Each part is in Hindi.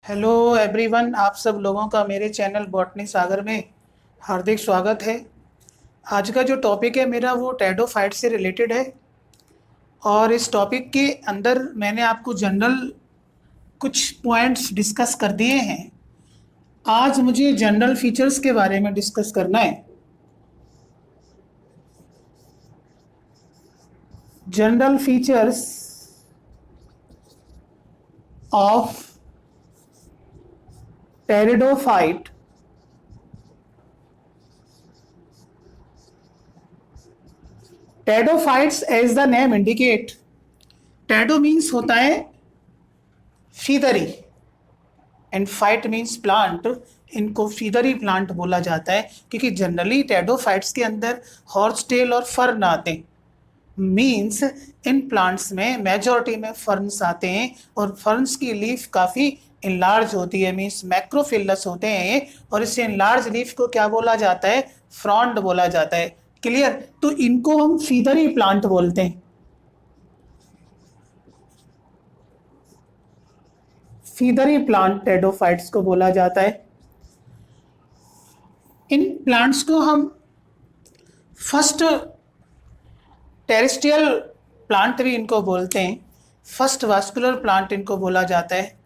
हेलो एवरीवन, आप सब लोगों का मेरे चैनल बॉटनी सागर में हार्दिक स्वागत है। आज का जो टॉपिक है मेरा वो टेडोफाइट से रिलेटेड है और इस टॉपिक के अंदर मैंने आपको जनरल कुछ पॉइंट्स डिस्कस कर दिए हैं। आज मुझे जनरल फीचर्स के बारे में डिस्कस करना है। General features of pteridophyte pteridophytes as the name indicate. टेडो मीन्स होता है feathery and phyte means plant. इनको फीदरी प्लांट बोला जाता है क्योंकि जनरली टेडोफाइट्स के अंदर हॉर्स टेल और फर्न आते हैं। मीन्स इन प्लांट्स में मेजॉरिटी में फर्न्स आते हैं और फर्न्स की लीफ काफ़ी इनलार्ज होती है, मीन्स मैक्रोफिलस होते हैं। और इसे इनलार्ज लीफ को क्या बोला जाता है? फ्रॉन्ड बोला जाता है। क्लियर? तो इनको हम फीदरी प्लांट बोलते हैं। फीदरी प्लांट टेडोफाइट्स को बोला जाता है। इन प्लांट्स को हम फर्स्ट टेरेस्ट्रियल प्लांट भी इनको बोलते हैं। फर्स्ट वास्कुलर प्लांट इनको बोला जाता है।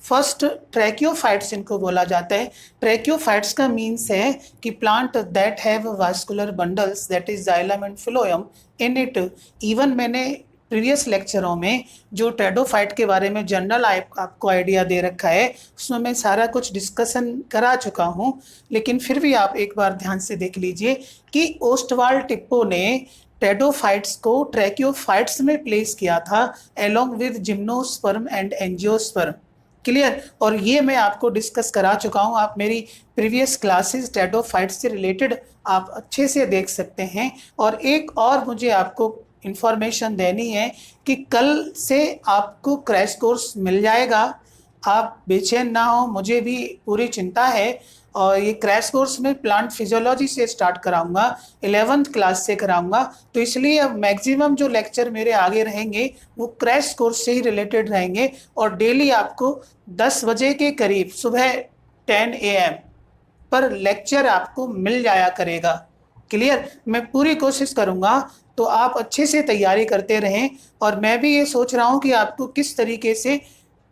फर्स्ट ट्रैकियोफाइट्स इनको बोला जाता है। ट्रैकियोफाइट्स का मीन्स है कि plant that have vascular bundles that is xylem and phloem in it. Even मैंने प्रीवियस लेक्चरों में जो टेडोफाइट के बारे में जनरल आपको आइडिया दे रखा है उसमें मैं सारा कुछ डिस्कशन करा चुका हूँ, लेकिन फिर भी आप एक बार ध्यान से देख लीजिए कि ओस्टवाल्ड टिप्पो ने टेडोफाइट्स को ट्रैकियोफाइट्स में प्लेस किया था along with gymnosperm and angiosperm. Clear? और ये मैं आपको डिस्कस करा चुका हूँ। आप मेरी प्रीवियस क्लासेस टेडोफाइट्स से रिलेटेड आप अच्छे से देख सकते हैं। और एक और मुझे आपको इंफॉर्मेशन देनी है कि कल से आपको क्रैश कोर्स मिल जाएगा। आप बेचैन ना हो, मुझे भी पूरी चिंता है। और ये क्रैश कोर्स में प्लांट फिजियोलॉजी से स्टार्ट कराऊंगा, 11th क्लास से कराऊंगा। तो इसलिए अब मैक्सिमम जो लेक्चर मेरे आगे रहेंगे वो क्रैश कोर्स से ही रिलेटेड रहेंगे। और डेली आपको 10 बजे के करीब सुबह 10 AM पर लेक्चर आपको मिल जाया करेगा। क्लियर? मैं पूरी कोशिश करूंगा तो आप अच्छे से तैयारी करते रहें। और मैं भी ये सोच रहा हूँ कि आपको किस तरीके से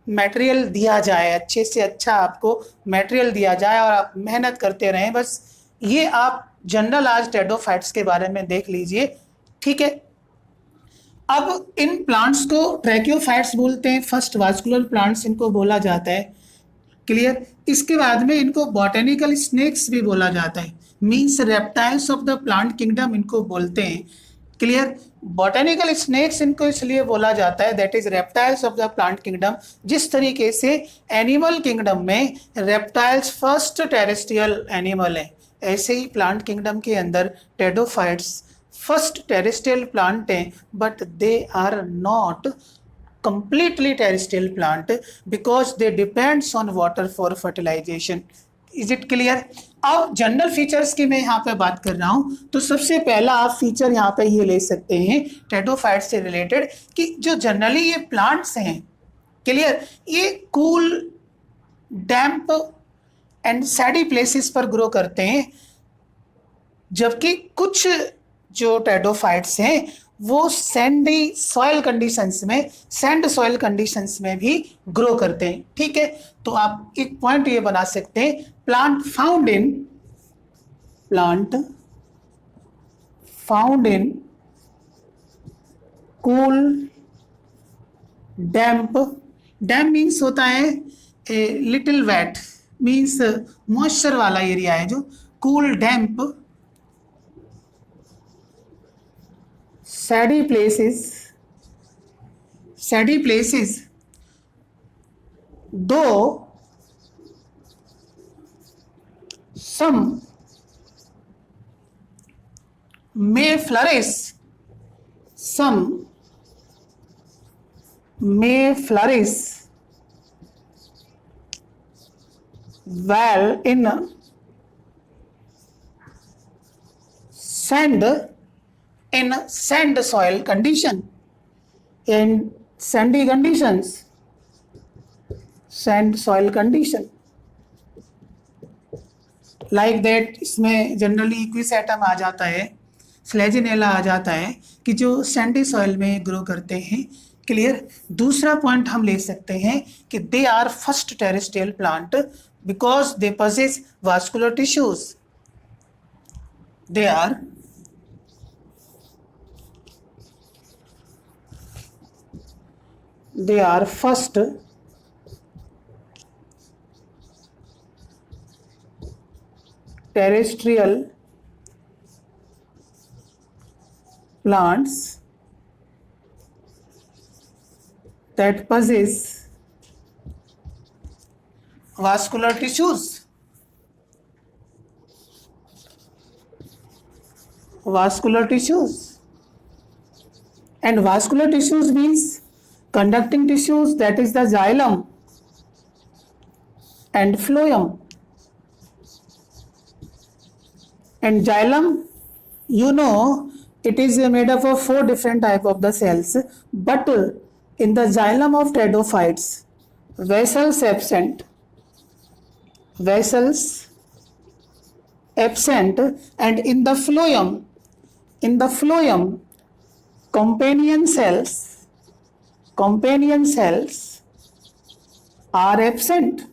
मटेरियल दिया जाए, अच्छे से अच्छा आपको मटेरियल दिया जाए और आप मेहनत करते रहें। बस ये आप जनरल आज टेडोफाइट्स के बारे में देख लीजिए। ठीक है? अब इन प्लांट्स को ट्रैकियोफाइट्स बोलते हैं। फर्स्ट वास्कुलर प्लांट्स इनको बोला जाता है। क्लियर? इसके बाद में इनको बॉटेनिकल स्नेक्स भी बोला जाता है, means reptiles of the plant kingdom इनको बोलते हैं। क्लियर? बॉटेनिकल स्नेक्स इनको इसलिए बोला जाता है that is reptiles of the plant kingdom. जिस तरीके से एनिमल किंगडम में रेप्टाइल्स फर्स्ट टेरेस्ट्रियल एनिमल है, ऐसे ही प्लांट किंगडम के अंदर टेडोफाइट्स फर्स्ट टेरेस्ट्रियल प्लांट हैं, but they are not completely terrestrial plant because they depends on water for fertilization. Is it clear? अब जनरल फीचर्स की मैं यहाँ पे बात कर रहा हूँ तो सबसे पहला आप फीचर यहाँ पे ये ले सकते हैं टेडोफाइट से रिलेटेड कि जो जनरली ये प्लांट्स हैं, क्लियर, ये कूल डैम्प एंड सैडी प्लेसेस पर ग्रो करते हैं, जबकि कुछ जो टेडोफाइट्स हैं वो सैंडी सॉइल कंडीशंस में, सैंड सॉइल कंडीशंस में भी ग्रो करते हैं। ठीक है? तो आप एक पॉइंट ये बना सकते हैं, plant found in cool damp. Damp means होता है लिटिल वेट, मीन्स मॉइस्चर वाला एरिया है जो cool damp Shady places, though some may flourish well in sand soil condition, in sandy conditions sand soil condition, like that इसमें जनरली इक्विसेटम आ जाता है, फ्लैजिनेला आ जाता है कि जो सैंडी सॉइल में ग्रो करते हैं। क्लियर। दूसरा पॉइंट हम ले सकते हैं कि they are first terrestrial plant because they possess vascular tissues. They are first terrestrial plants that possess vascular tissues. Vascular tissues. And vascular tissues means conducting tissues, that is the xylem and phloem. And xylem, you know, it is made up of 4 different type of the cells, but in the xylem of pteridophytes, vessels absent, and in the phloem, companion cells are absent.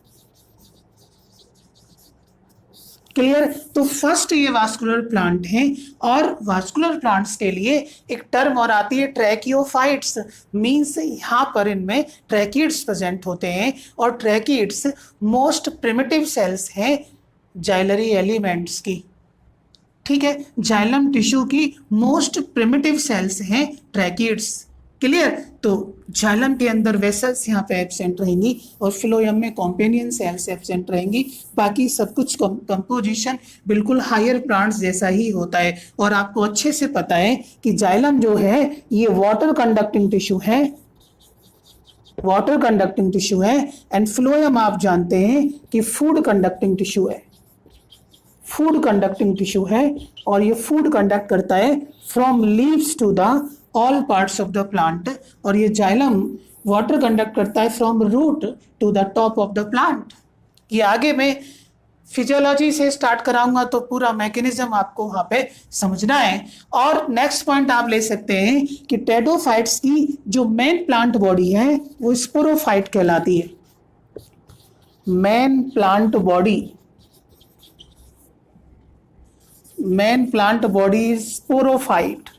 Clear. तो फर्स्ट ये वास्कुलर प्लांट हैं, और वास्कुलर प्लांट्स के लिए एक टर्म और आती है ट्रैकियोफाइट्स, मींस यहाँ पर इनमें ट्रैकिड्स प्रेजेंट होते हैं, और ट्रैकिड्स मोस्ट प्रिमिटिव सेल्स हैं जाइलरी एलिमेंट्स की। ठीक है, जाइलम टिश्यू की मोस्ट प्रिमिटिव सेल्स हैं ट्रैकिड्स। क्लियर। तो जाइलम के अंदर वेसल्स यहाँ पे एब्सेंट रहेंगी, और फिलोयम में कॉम्पेनियन सेल्स एब्सेंट रहेंगी। बाकी सब कुछ कंपोजिशन बिल्कुल हायर प्लांट्स जैसा ही होता है। और आपको अच्छे से पता है कि जाइलम जो है ये वाटर कंडक्टिंग टिश्यू है, एंड फिलोयम आप जानते हैं कि फूड कंडक्टिंग टिश्यू है, और ये फूड कंडक्ट करता है from leaves to the all parts of the plant, और ये जाइलम वाटर कंडक्ट करता है from root to the top of the plant. ये आगे मैं फिजियोलॉजी से स्टार्ट कराऊंगा, तो पूरा मैकेनिज्म आपको वहां पे समझना है। और नेक्स्ट पॉइंट आप ले सकते हैं कि टेडोफाइट्स की जो मेन प्लांट बॉडी है वो स्पोरोफाइट कहलाती है। Main plant body is sporophyte.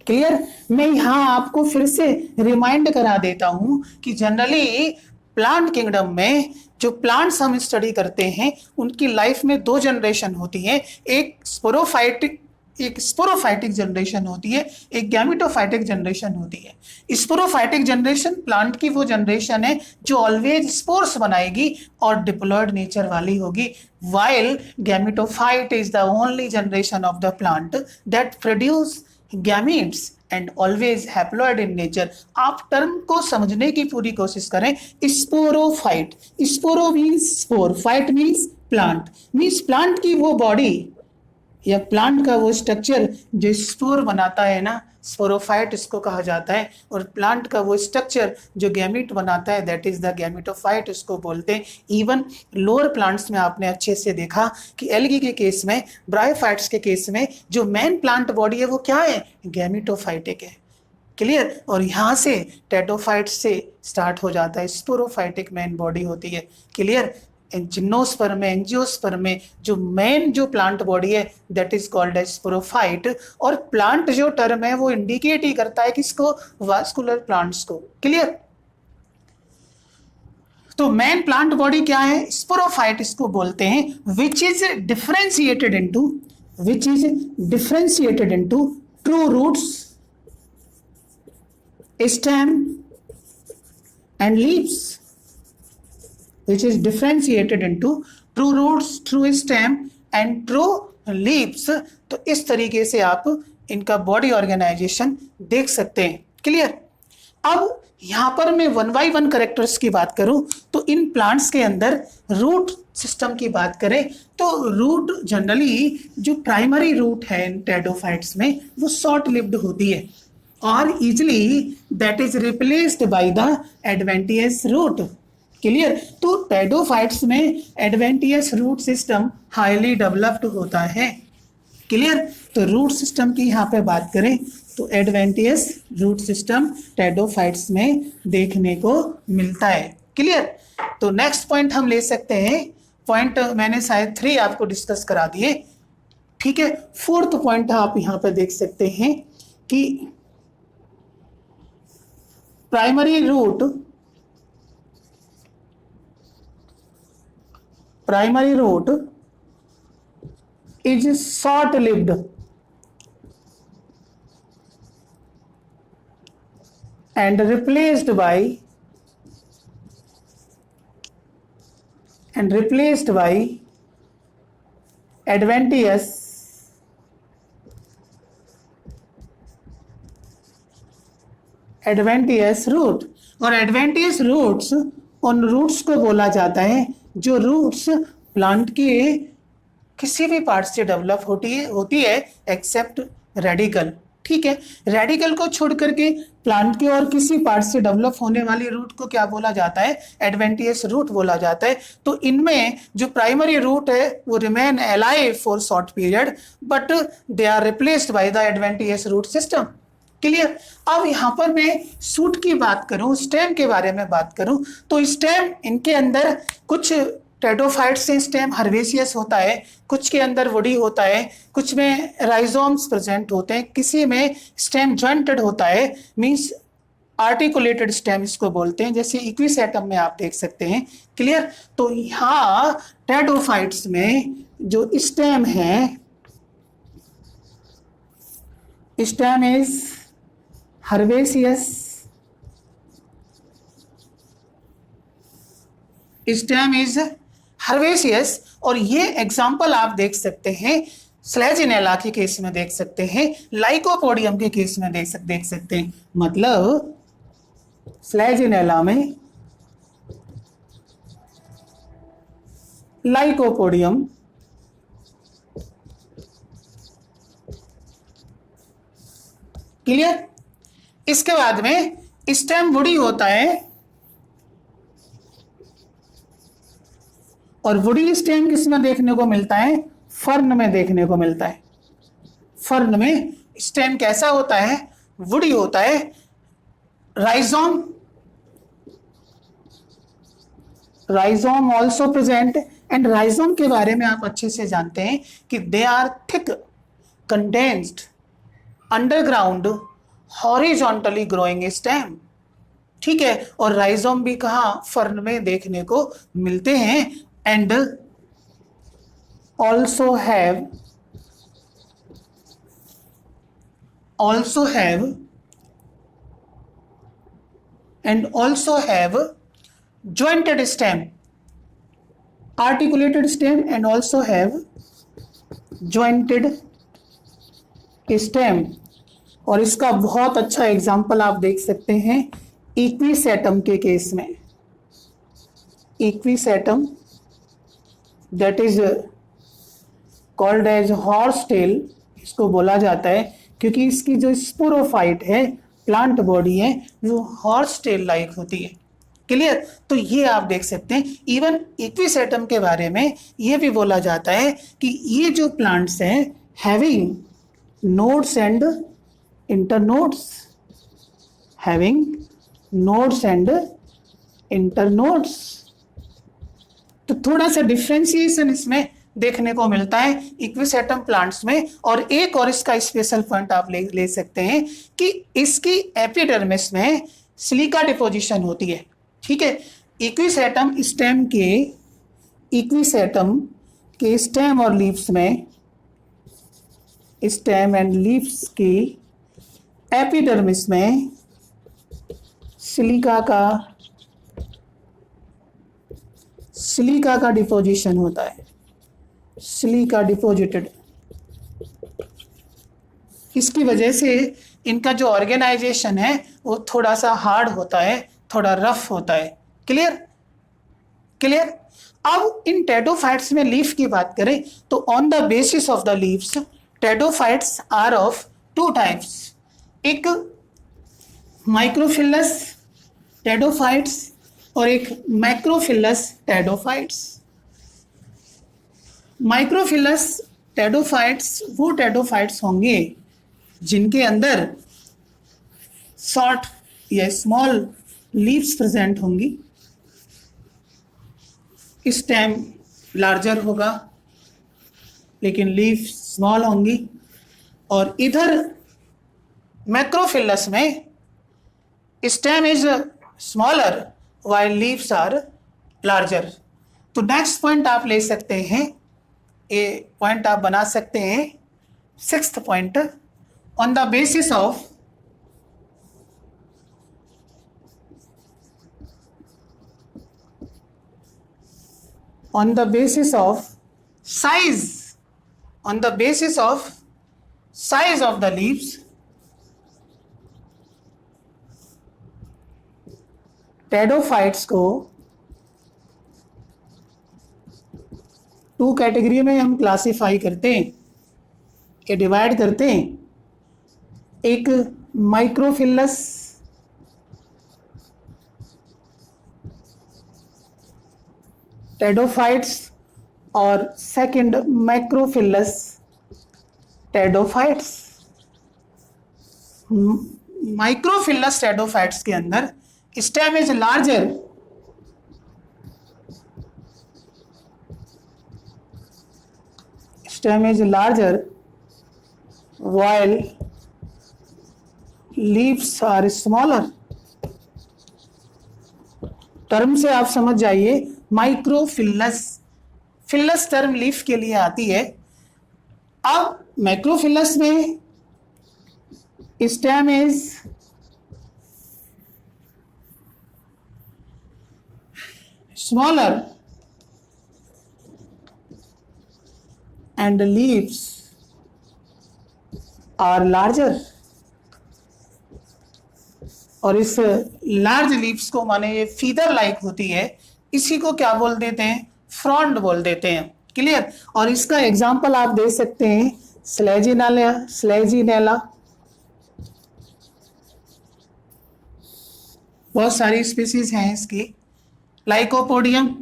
Clear. मैं यहां आपको फिर से रिमाइंड करा देता हूं कि जनरली प्लांट किंगडम में जो प्लांट्स हम स्टडी करते हैं उनकी लाइफ में 2 जनरेशन होती है, एक स्पोरोफाइटिक जनरेशन होती है, एक गैमेटोफाइटिक जनरेशन होती है। स्पोरोफाइटिक जनरेशन प्लांट की वो जनरेशन है जो ऑलवेज स्पोर्स बनाएगी और डिप्लॉयड नेचर वाली होगी, while gametophyte is the only generation of the plant that produce gametes and always haploid in nature. आप टर्म को समझने की पूरी कोशिश करें। Sporophyte, sporo means spore, phyte means plant, means plant की वो बॉडी या प्लांट का वो स्ट्रक्चर जो स्पोर बनाता है ना, स्पोरोफाइट इसको कहा जाता है। और प्लांट का वो स्ट्रक्चर जो गैमीट बनाता है दैट इज द गैमेटोफाइट इसको बोलते हैं। इवन लोअर प्लांट्स में आपने अच्छे से देखा कि एल्गी के केस में, ब्रायोफाइट्स के केस में जो मेन प्लांट बॉडी है वो क्या है, गैमेटोफाइटिक है। क्लियर। और यहाँ से टेडोफाइट से स्टार्ट हो जाता है, स्पोरोफाइटिक मेन बॉडी होती है। क्लियर। जिम्नोस्पर्म में, एंजियोस्पर्म में जो मेन जो प्लांट बॉडी है that is called as sporophyte. और प्लांट जो टर्म है वो इंडिकेट ही करता है किसको, वास्कुलर प्लांट्स को। क्लियर। तो मेन प्लांट बॉडी क्या है, स्पोरोफाइट इसको बोलते हैं, which is differentiated into true roots, stem and leaves, which is differentiated into true roots, true stem and true leaves। तो इस तरीके से आप इनका बॉडी ऑर्गेनाइजेशन देख सकते हैं। क्लियर। अब यहां पर मैं 1 by 1 कैरेक्टर्स की बात करूं तो इन प्लांट्स के अंदर रूट सिस्टम की बात करें तो रूट जनरली जो प्राइमरी रूट है इन टेडोफाइट्स में वो शॉर्ट लिव्ड होती है, or easily that is replaced by the adventitious root. Clear? तो टेडोफाइट्स में adventitious root system highly developed होता है। क्लियर? तो रूट सिस्टम की यहाँ पे बात करें तो एडवेंटियस रूट सिस्टम टेडोफाइट्स में देखने को मिलता है। क्लियर? तो नेक्स्ट पॉइंट हम ले सकते हैं, पॉइंट मैंने शायद 3 आपको डिस्कस करा दिए। ठीक है, 4th पॉइंट आप यहाँ पे देख सकते हैं कि primary root is short-lived and replaced by adventitious root. और एडवेंटियस रूट्स उन रूट्स को बोला जाता है जो रूट्स प्लांट के किसी भी पार्ट से डेवलप होती है एक्सेप्ट रेडिकल। ठीक है, रेडिकल को छोड़ करके प्लांट के और किसी पार्ट से डेवलप होने वाली रूट को क्या बोला जाता है? एडवेंटियस रूट बोला जाता है। तो इनमें जो प्राइमरी रूट है वो remain alive for short period but they are replaced by the adventitious root system. Clear? अब यहाँ पर मैं सूट की बात करूं, स्टेम के बारे में बात करूं तो स्टेम इनके अंदर कुछ टेडोफाइट्स से स्टेम हर्वेसियस होता है, कुछ के अंदर वुडी होता है, कुछ में राइजोम्स प्रेजेंट होते हैं, किसी में स्टेम जॉइंटेड होता है, मींस आर्टिकुलेटेड स्टेम इसको बोलते हैं, जैसे इक्विसेटम में आप देख सकते हैं। क्लियर? तो यहाँ टेडोफाइट्स में जो स्टेम है, स्टेम इज हर्वेसियस, स्टेम इज हर्वेसियस। और ये एग्जाम्पल आप देख सकते हैं स्लेजिनेला के केस में देख सकते हैं, लाइकोपोडियम के केस में देख सकते हैं। मतलब स्लेजिनेला में लाइकोपोडियम क्लियर? इसके बाद में स्टेम वुडी होता है और वुडी स्टेम किस में देखने को मिलता है? फर्न में देखने को मिलता है। फर्न में स्टेम कैसा होता है? वुडी होता है। Rhizome also present and rhizome के बारे में आप अच्छे से जानते हैं कि they are thick condensed underground horizontally growing stem. ठीक है, और राइजोम भी कहाँ? फर्न में देखने को मिलते हैं and also have jointed stem, articulated stem and also have jointed stem। और इसका बहुत अच्छा एग्जाम्पल आप देख सकते हैं इक्विसेटम के केस में। Equisetum that is called as horsetail, इसको बोला जाता है क्योंकि इसकी जो स्पोरोफाइट है, प्लांट बॉडी है, वो हॉर्स टेल लाइक होती है। क्लियर? तो ये आप देख सकते हैं। इवन इक्विसेटम के बारे में ये भी बोला जाता है कि ये जो प्लांट्स हैं हैविंग नोड्स एंड इंटरनोड्स, तो थोड़ा सा डिफ्रेंशिएशन इसमें देखने को मिलता है इक्विसेटम प्लांट्स में। और एक और इसका स्पेशल पॉइंट आप ले सकते हैं कि इसकी एपिडर्मिस में सिलिका डिपोजिशन होती है। ठीक है, इक्विसेटम के स्टेम और लीव्स में, स्टेम एंड लीव्स की एपिडर्मिस में सिलिका का डिपोजिशन होता है, सिलिका डिपोजिटेड। इसकी वजह से इनका जो ऑर्गेनाइजेशन है वो थोड़ा सा हार्ड होता है, थोड़ा रफ होता है। क्लियर? अब इन टेडोफाइट्स में लीफ की बात करें तो on the basis of the leaves pteridophytes are of 2 types. एक माइक्रोफिलस टेडोफाइट्स और एक मैक्रोफिलस टेडोफाइट्स। माइक्रोफिलस टेडोफाइट्स वो टेडोफाइट्स होंगे जिनके अंदर शॉर्ट या स्मॉल लीव्स प्रेजेंट होंगी, स्टेम लार्जर होगा लेकिन लीफ स्मॉल होंगी। और इधर मैक्रोफिलस में stem is smaller while leaves are larger. तो नेक्स्ट पॉइंट आप ले सकते हैं, ये पॉइंट आप बना सकते हैं, sixth point, on the basis of size of the leaves, टेडोफाइट्स को टू कैटेगरी में हम क्लासिफाई करते हैं, ये डिवाइड करते हैं। एक माइक्रोफिलस टेडोफाइट्स और सेकंड मैक्रोफिलस टेडोफाइट्स। माइक्रोफिलस टेडोफाइट्स के अंदर stem is larger while leaves are smaller। Term से आप समझ जाइए, माइक्रोफिलस, फिलस टर्म लीफ के लिए आती है। अब मैक्रोफिलस में stem is smaller and the leaves are larger। और इस लार्ज लीव्स को माने ये फीदर लाइक होती है, इसी को क्या बोल देते हैं, फ्रॉन्ड बोल देते हैं। क्लियर। और इसका एग्जांपल आप दे सकते हैं स्लेजिनेला, बहुत सारी स्पीसीज हैं इसकी, लाइकोपोडियम,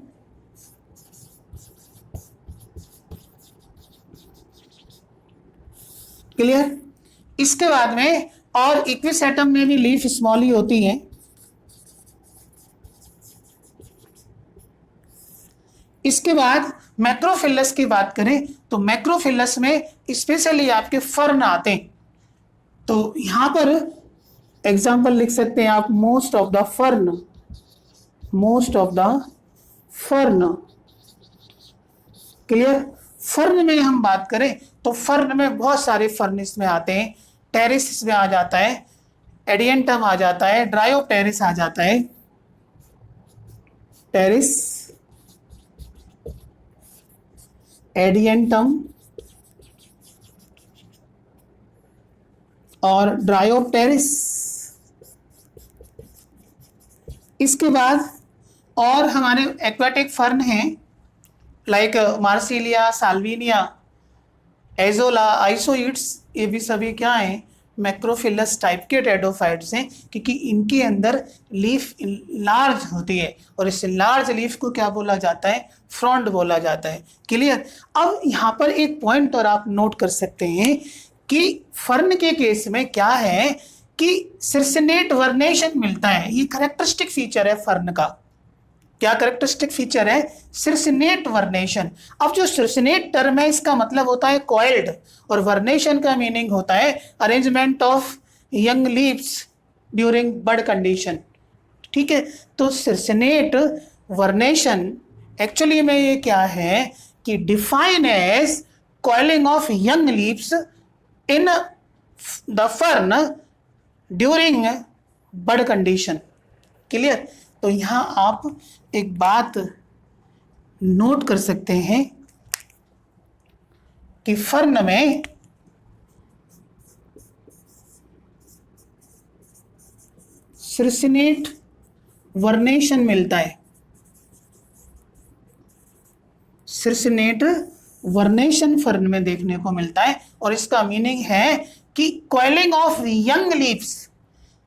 क्लियर। इसके बाद में और इक्विसेटम में भी लीफ स्मॉल ही होती हैं। इसके बाद मैक्रोफिलस की बात करें तो मैक्रोफिलस में स्पेशली आपके फर्न आते हैं। तो यहां पर एग्जांपल लिख सकते हैं आप, most of the fern. Clear. Fern में हम बात करें तो फर्न में बहुत सारे फर्न इसमें आते हैं। टेरिस इसमें आ जाता है, एडियंटम आ जाता है, ड्रायोप्टेरिस आ जाता है, टेरिस, एडियंटम और ड्रायोप्टेरिस। इसके बाद और हमारे एक्वाटिक फर्न हैं लाइक मार्सिलिया, साल्विनिया, एजोला, आइसोइड्स, ये भी सभी क्या हैं, मैक्रोफिलस टाइप के टेडोफाइट्स हैं, क्योंकि इनके अंदर लीफ लार्ज होती है और इस लार्ज लीफ को क्या बोला जाता है, फ्रॉन्ड बोला जाता है। क्लियर। अब यहाँ पर एक पॉइंट और आप नोट कर सकते हैं कि फर्न के केस में क्या है कि सिर्सिनेट वर्नेशन मिलता है। ये कैरेक्टरिस्टिक फीचर है फर्न का। क्या कैरेक्टरिस्टिक फीचर है, सिर्सिनेट वर्नेशन। अब जो सिर्सिनेट टर्म है इसका मतलब होता है कॉइल्ड, और वर्नेशन का मीनिंग होता है arrangement of young leaves during bud condition. ठीक है। तो सिर्सिनेट वर्नेशन एक्चुअली में ये क्या है कि define as coiling of young leaves in the fern during bud condition. Clear. तो यहां आप एक बात नोट कर सकते हैं कि फर्न में सिर्सिनेट वर्नेशन मिलता है। सिर्सिनेट वर्नेशन फर्न में देखने को मिलता है और इसका मीनिंग है कि coiling of young leaves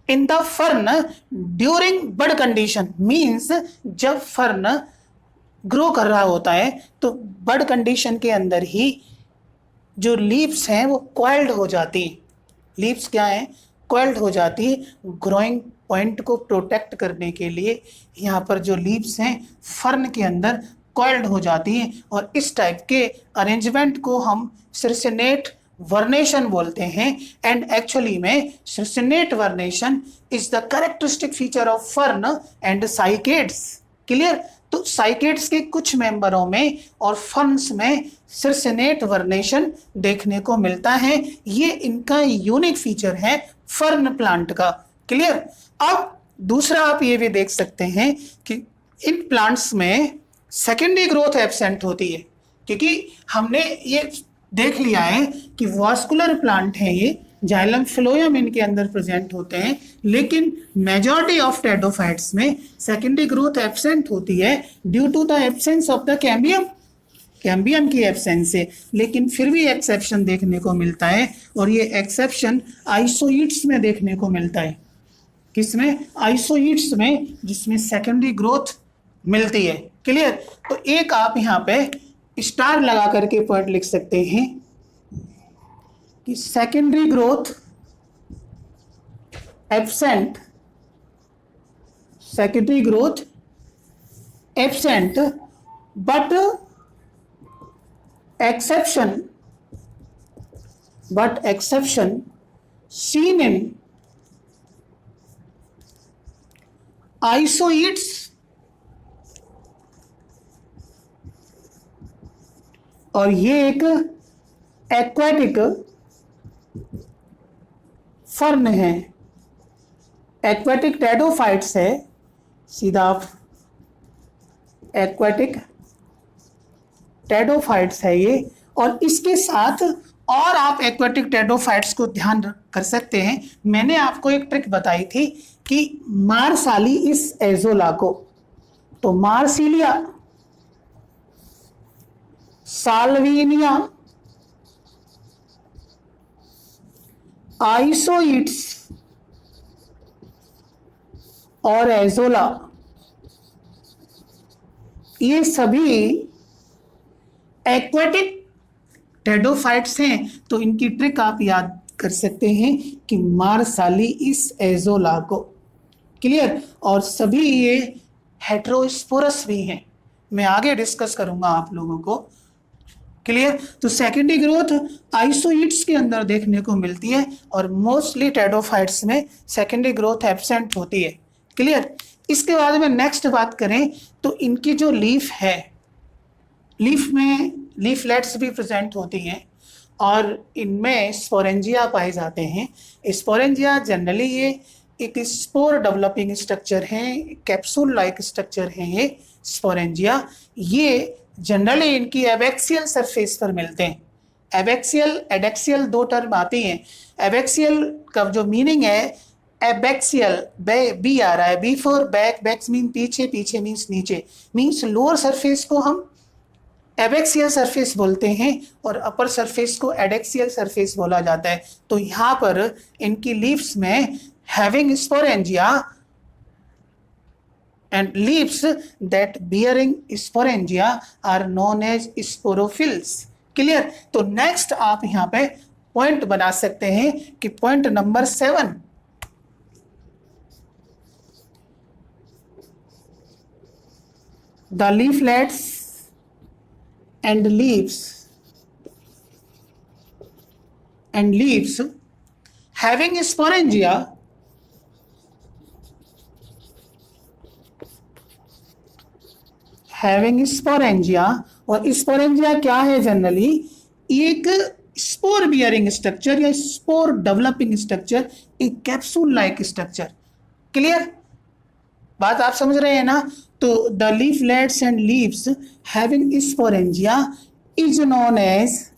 in the fern during bud condition, means जब फर्न ग्रो कर रहा होता है तो बड कंडीशन के अंदर ही जो लीव्स हैं वो कॉइल्ड हो जाती है। लीव्स क्या हैं? कॉइल्ड हो जाती है। ग्रोइंग पॉइंट को प्रोटेक्ट करने के लिए यहाँ पर जो लीव्स हैं फर्न के अंदर कॉइल्ड हो जाती हैं, और इस टाइप के अरेंजमेंट को हम सर्सिनेट वर्नेशन बोलते हैं। एंड एक्चुअली में circinate vernation is the characteristic feature of fern and cycads. Clear? तो साइकेड्स के कुछ मेंबरों में और फर्न्स में सर्सिनेट वर्नेशन देखने को मिलता है। ये इनका यूनिक फीचर है फर्न प्लांट का। क्लियर? अब दूसरा आप ये भी देख सकते हैं कि इन प्लांट्स में सेकेंडरी ग्रोथ एब्सेंट होती है, क्योंकि हमने ये देख लिया है कि वास्कुलर प्लांट है, ये जाइलम फ्लोएम इनके अंदर प्रेजेंट होते हैं, लेकिन मेजॉरिटी ऑफ टेडोफाइट्स में सेकेंडरी ग्रोथ एब्सेंट होती है due to the absence of the cambium, cambium की एब्सेंस से। लेकिन फिर भी एक्सेप्शन देखने को मिलता है, और ये एक्सेप्शन आइसोइड्स में देखने को मिलता है। किसमें? आइसोइड्स में, जिसमें सेकेंडरी ग्रोथ मिलती है। क्लियर? तो एक आप यहाँ पे स्टार लगा करके पॉइंट लिख सकते हैं कि secondary growth absent, secondary growth absent, but exception seen in isoids और ये एक एक्वाटिक फर्न है, एक्वाटिक टेडोफाइट्स है, सीधा आप एक्वाटिक टेडोफाइट्स है ये। और इसके साथ और आप एक्वाटिक टेडोफाइट्स को ध्यान कर सकते हैं। मैंने आपको एक ट्रिक बताई थी कि मार्साली इस एजोला को, तो मार्सिलिया, साल्विनिया, आइसोइड्स और एजोला, ये सभी एक्वाटिक टेडोफाइट्स हैं। तो इनकी ट्रिक आप याद कर सकते हैं कि मार्साली इस एजोला को। क्लियर? और सभी ये हेट्रोस्पोरस भी हैं, मैं आगे डिस्कस करूंगा आप लोगों को। क्लियर? तो सेकेंडरी ग्रोथ आइसोइड्स के अंदर देखने को मिलती है, और मोस्टली टेडोफाइट्स में सेकेंडरी ग्रोथ एब्सेंट होती है। क्लियर? इसके बाद में नेक्स्ट बात करें तो इनकी जो लीफ है, लीफ में लीफलेट्स भी प्रेजेंट होती हैं, और इनमें स्पोरेंजिया पाए जाते हैं। स्पोरेंजिया जनरली ये एक स्पोर डेवलपिंग स्ट्रक्चर है, कैप्सूल लाइक स्ट्रक्चर है ये स्पोरेंजिया। ये जनरली इनकी एबैक्सियल सरफेस पर मिलते हैं। एबैक्सियल, एडेक्सियल दो टर्म आती हैं। एबैक्सियल का जो मीनिंग है, एबैक्सियल बी आ रहा है, b for back, backs mean पीछे, पीछे मीन्स नीचे, मीन्स लोअर सरफेस को हम एबैक्सियल सरफेस बोलते हैं और अपर सरफेस को एडेक्सियल सरफेस बोला जाता है। तो यहाँ पर इनकी लीव्स में having sporangia and leaves that bearing sporangia are known as sporophylls। Clear? तो नेक्स्ट आप यहाँ पे पॉइंट बना सकते हैं कि point number 7, the leaflets and leaves having sporangia और स्पोरेंजिया क्या है? जनरली एक स्पोर बियरिंग स्ट्रक्चर या स्पोर डेवलपिंग स्ट्रक्चर, एक कैप्सूल लाइक स्ट्रक्चर। क्लियर? बात आप समझ रहे हैं ना? तो the leaflets and leaves having sporangia is known as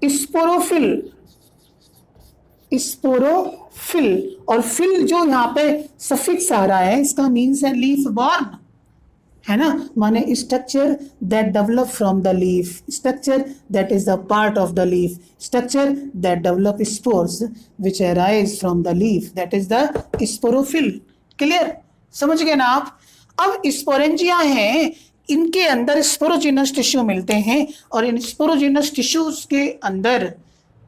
sporophyll, और फिल जो यहाँ पे सफिक्स आ रहा है इसका मीन्स है लीफ बॉर्न। है ना, माने structure that develop from the leaf, structure that is the part of the leaf, structure that develop spores which arise from the leaf, that is the sporophyll. Clear, समझ गए ना आप। अब स्पोरेंजिया हैं, इनके अंदर स्पोरोजिनस टिश्यू मिलते हैं और इन स्पोरोजिनस टिश्यूज के अंदर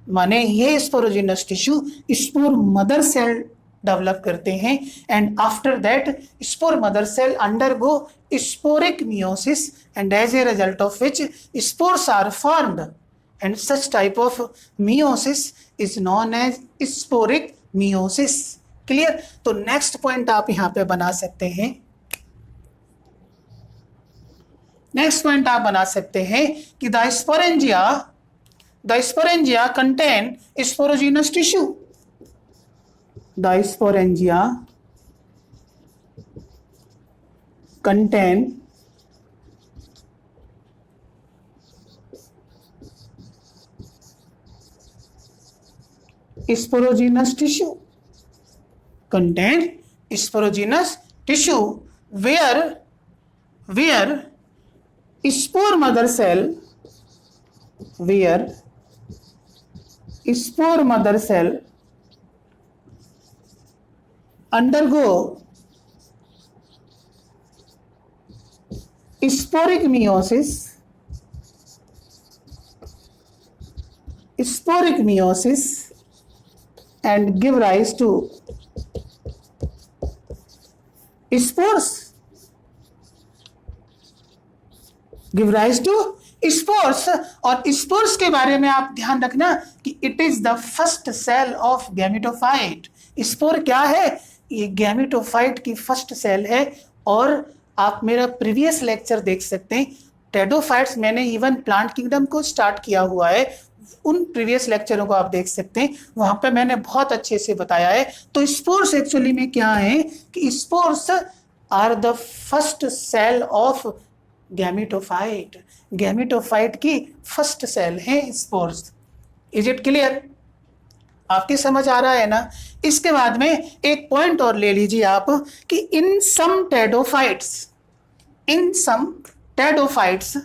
माने ये sporogenous tissue spore mother cell develop करते हैं and after that spore mother cell undergo sporic meiosis and as a result of which spores are formed and such type of meiosis is known as sporic meiosis. Clear, तो नेक्स्ट पॉइंट आप यहां पे बना सकते हैं, नेक्स्ट पॉइंट आप बना सकते हैं कि the sporangia contain sporogenous tissue, the sporangia contain sporogenous tissue, contain sporogenous tissue where spore mother cell, where spore mother cell undergo sporic meiosis, and give rise to spores, give rise to spores. और स्पोर्स के बारे में आप ध्यान रखना कि it is the first cell of gametophyte. Spore क्या है, ये गैमेटोफाइट की फर्स्ट सेल है। और आप मेरा प्रीवियस लेक्चर देख सकते हैं, टेडोफाइट्स मैंने इवन प्लांट किंगडम को स्टार्ट किया हुआ है, उन प्रीवियस लेक्चरों को आप देख सकते हैं, वहां पे मैंने बहुत अच्छे से बताया है। तो स्पोर्स एक्चुअली में क्या है कि spores are the first cell of gametophyte, gametophyte की फर्स्ट सेल है स्पोर्स। इज इट क्लियर, आपकी समझ आ रहा है ना। इसके बाद में एक पॉइंट और ले लीजिए आप कि इन सम टेडोफाइट्स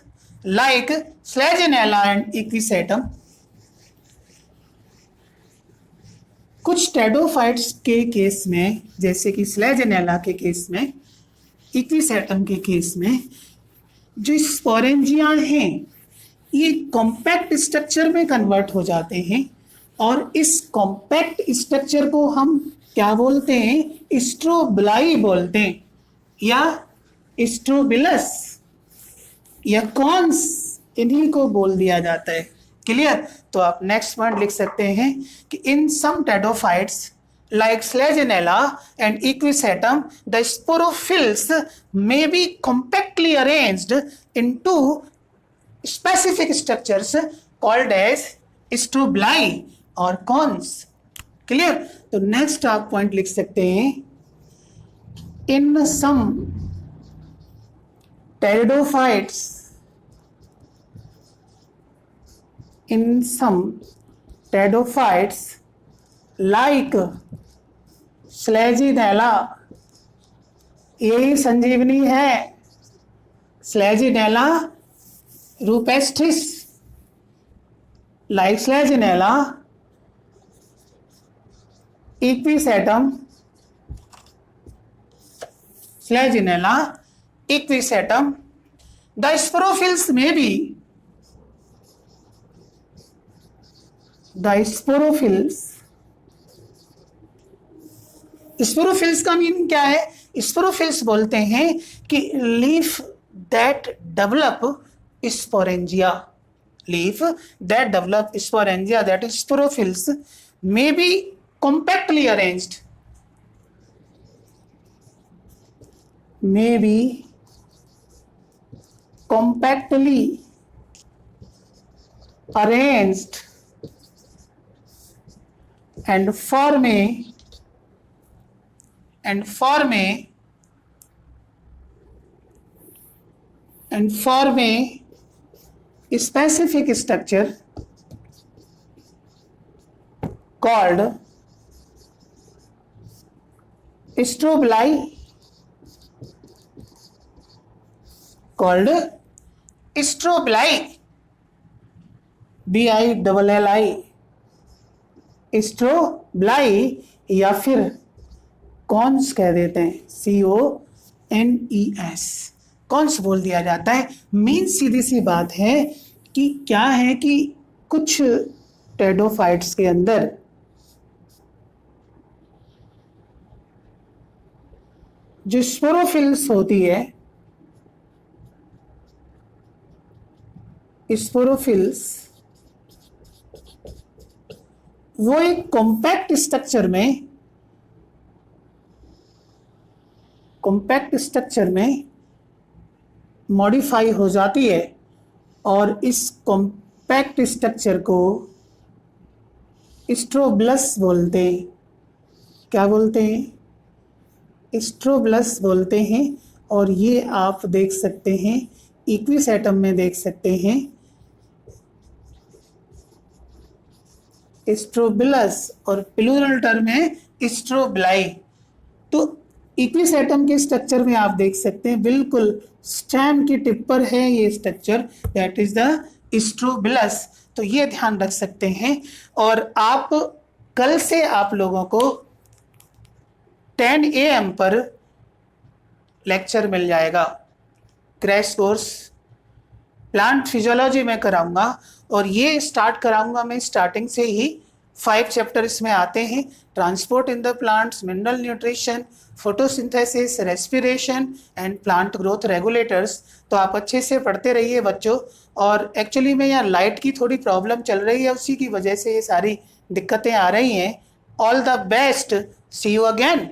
लाइक स्लेजिनेला एंड इक्विसेटम, कुछ टेडोफाइट्स के केस में जैसे कि स्लेजिनेला के केस में, इक्विसेटम के केस में, जो स्पोरेंजिया हैं ये कॉम्पैक्ट स्ट्रक्चर में कन्वर्ट हो जाते हैं और इस कॉम्पैक्ट स्ट्रक्चर को हम क्या बोलते हैं, स्ट्रोबलाई बोलते हैं या स्ट्रोबिलस या कॉन्स, इन्हीं को बोल दिया जाता है। क्लियर, तो आप नेक्स्ट पॉइंट लिख सकते हैं कि इन सम टेडोफाइट्स like Selaginella and Equisetum, the sporophylls may be compactly arranged into specific structures called as strobili or cones. Clear? तो नेक्स्ट आप पॉइंट लिख सकते हैं, in some pteridophytes, like स्लेजिनेला, यही संजीवनी है, Selaginella rupestris, like Selaginella, Equisetum, Selaginella, Equisetum, the sporophylls में भी, द स्पोरोफिल्स, स्पोरोफिल्स का मीनिंग क्या है, स्पोरोफिल्स बोलते हैं कि leaf that develop sporangia, leaf that develop sporangia, that is sporophylls, may be compactly arranged, may be compactly arranged and form a specific structure called strobili called strobili, BILLI, strobili, या फिर कॉन्स कह देते हैं, CONES, कॉन्स बोल दिया जाता है। मीन सीधी सी बात है कि क्या है कि कुछ टेडोफाइट्स के अंदर जो स्पोरोफिल्स होती है, स्पोरोफिल्स, वो एक कॉम्पैक्ट स्ट्रक्चर में मॉडिफाई हो जाती है और इस कॉम्पैक्ट स्ट्रक्चर को स्ट्रोब्लस बोलते हैं। क्या बोलते हैं? स्ट्रोब्लस बोलते हैं। और ये आप देख सकते हैं इक्विस एटम में, देख सकते हैं स्ट्रोबिलस, और प्लूरल टर्म है स्ट्रोबलाई। तो इक्विस एटम के स्ट्रक्चर में आप देख सकते हैं बिल्कुल स्टेम की टिप पर है ये structure, that is the strobilus. तो ये ध्यान रख सकते हैं। और आप कल से आप लोगों को 10 AM पर लेक्चर मिल जाएगा, क्रैश कोर्स प्लांट फिजियोलॉजी में कराऊंगा। और ये स्टार्ट कराऊंगा मैं स्टार्टिंग से ही। 5 चैप्टर इसमें आते हैं, transport in the plants, mineral nutrition, photosynthesis, respiration and plant growth regulators. तो आप अच्छे से पढ़ते रहिए बच्चों। और एक्चुअली में यहाँ लाइट की थोड़ी प्रॉब्लम चल रही है, उसी की वजह से ये सारी दिक्कतें आ रही हैं। All the best, see you again.